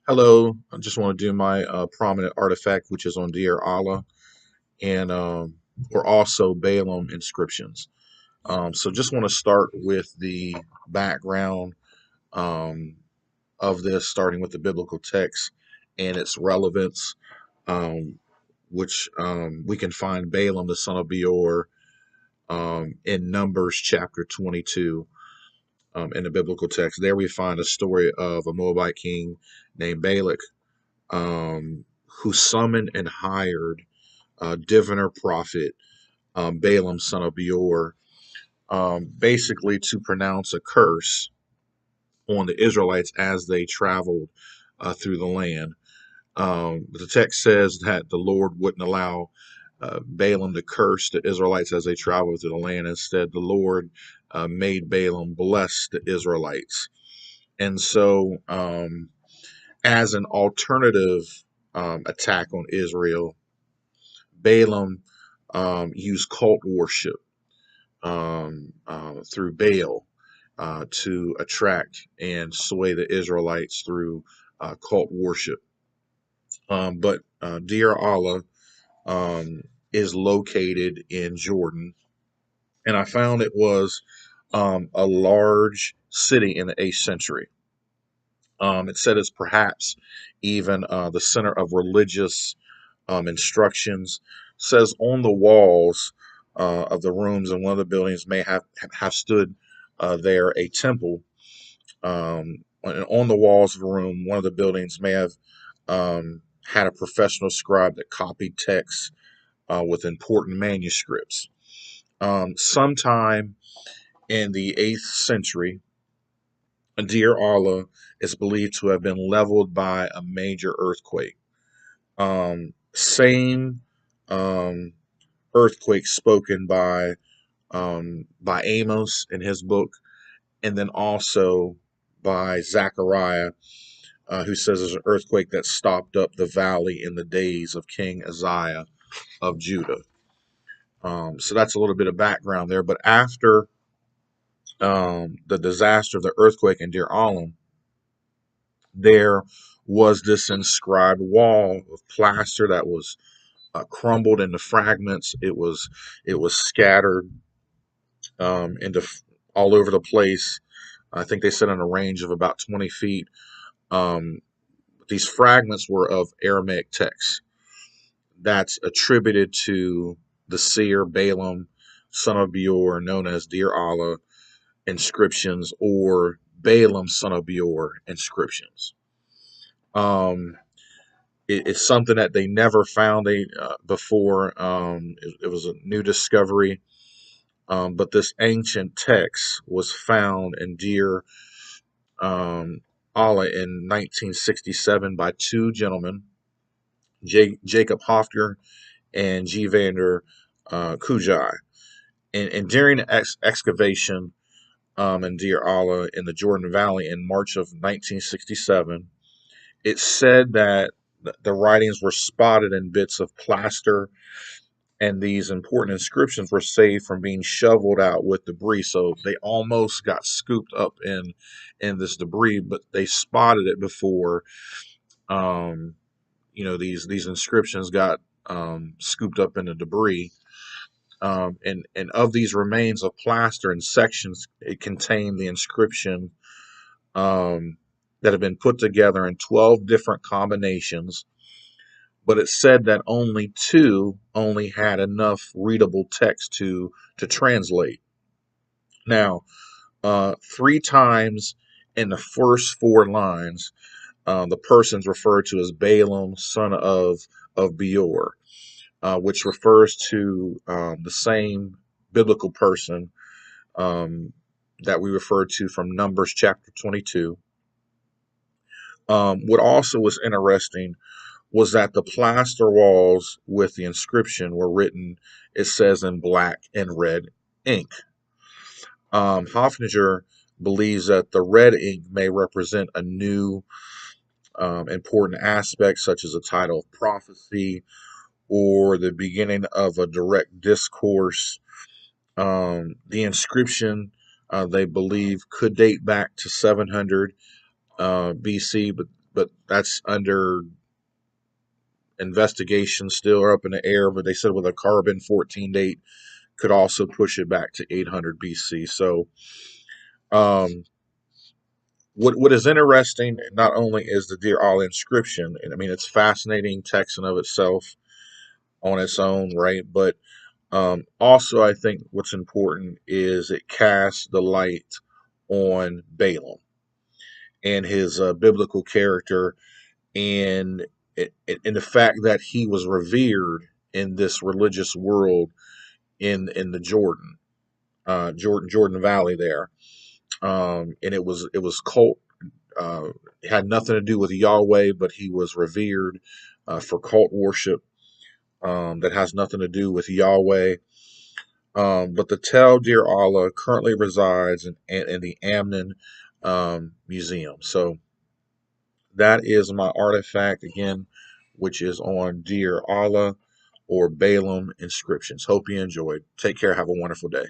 Hello, I just want to do my prominent artifact, which is on Deir Allah, and or also Balaam inscriptions. So just want to start with the background um, of this, starting with the biblical text and its relevance, um, which we can find Balaam, the son of Beor, in Numbers chapter 22 in the biblical text. There we find a story of a Moabite king named Balak who summoned and hired diviner prophet Balaam, son of Beor, basically to pronounce a curse on the Israelites as they traveled through the land. The text says that the Lord wouldn't allow Balaam to curse the Israelites as they traveled through the land. Instead, the Lord made Balaam bless the Israelites. And so, as an alternative attack on Israel, Balaam used cult worship through Baal to attract and sway the Israelites through cult worship. But Deir Allah is located in Jordan, and I found it was a large city in the 8th century. It said it's perhaps even the center of religious instructions. Says on the walls of the rooms in one of the buildings may have stood there a temple. And on the walls of a room, one of the buildings may have had a professional scribe that copied texts with important manuscripts. Sometime in the 8th century, Deir Allah is believed to have been leveled by a major earthquake. Same um, earthquake spoken by Amos in his book, and then also by Zechariah, who says there's an earthquake that stopped up the valley in the days of King Uzziah of Judah. So that's a little bit of background there. But after the disaster of the earthquake in Deir Alam, there was this inscribed wall of plaster that was crumbled into fragments. It was scattered into all over the place. I think they said in a range of about 20 feet. Um, these fragments were of Aramaic text that's attributed to the seer Balaam, son of Beor, known as Deir Allah inscriptions, or Balaam, son of Beor inscriptions. Um, it's something that they never found before. It was a new discovery. But this ancient text was found in Deir um, Allah in 1967 by two gentlemen, Jacob Hofter and G. Vander Kujai. And during the excavation in Deir Allah in the Jordan Valley in March of 1967, it said that the writings were spotted in bits of plaster, and these important inscriptions were saved from being shoveled out with debris. So they almost got scooped up in this debris, but they spotted it before um, these inscriptions got scooped up in the debris. And of these remains of plaster and sections, it contained the inscription um, that had been put together in 12 different combinations, but it said that only two only had enough readable text to translate. Now, three times in the first four lines, the person's referred to as Balaam, son of Beor, which refers to the same biblical person um, that we refer to from Numbers chapter 22. What also was interesting was that the plaster walls with the inscription were written, it says, in black and red ink. Hofninger believes that the red ink may represent a new important aspect, such as a title of prophecy or the beginning of a direct discourse. The inscription, they believe, could date back to 700 BC, but but that's under investigation, still up in the air. But they said with a carbon 14 date could also push it back to 800 BC. So um, what is interesting not only is the Deir Allah inscription, and I mean it's fascinating text in of itself on its own, right? But also I think what's important is it casts the light on Balaam and his biblical character, and in the fact that he was revered in this religious world in the Jordan Valley there, and it was cult. It had nothing to do with Yahweh, but he was revered for cult worship that has nothing to do with Yahweh. But the Tel Deir Allah currently resides in the Amnon Museum. So that is my artifact again, which is on Deir Allah or Balaam inscriptions. Hope you enjoyed. Take care. Have a wonderful day.